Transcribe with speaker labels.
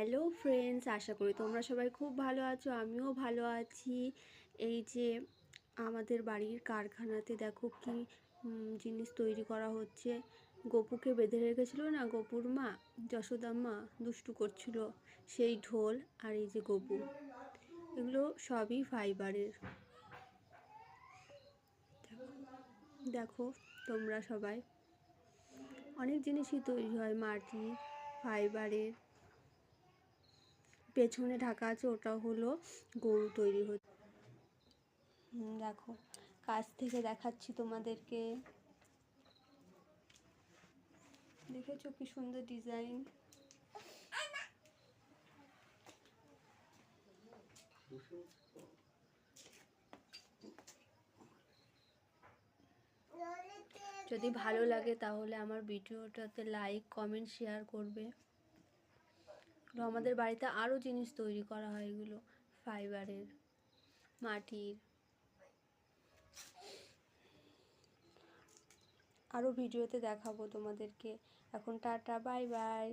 Speaker 1: Hello friends, আশা করি তোমরা সবাই খুব ভালো আছো। আমিও ভালো আছি। এই যে আমাদের বাড়ির কারখানাতে দেখো কি জিনিস তৈরি করা হচ্ছে। গপুকে বেঁধে রেখেছিল না, গপুর মা যশোদা মা দুষ্টু করছিল, সেই ঢোল আর এই যে গপু, এগুলো সবই ফাইবারের। দেখো তোমরা সবাই, অনেক জিনিসই তৈরি হয় মাটি ফাইবারের। পেছনে ঢাকা আছে, ওটা হলো গরু তৈরি হচ্ছে। দেখো কাছ থেকে দেখাচ্ছি তোমাদেরকে, দেখেছো কি সুন্দর ডিজাইন। যদি ভালো লাগে তাহলে আমার ভিডিওটাতে লাইক কমেন্ট শেয়ার করবে। আমাদের বাড়িতে আরও জিনিস তৈরি করা হয়, এগুলো ফাইবারের, মাটির। আরও ভিডিওতে দেখাবো তোমাদেরকে। এখন টাটা, বাই বাই।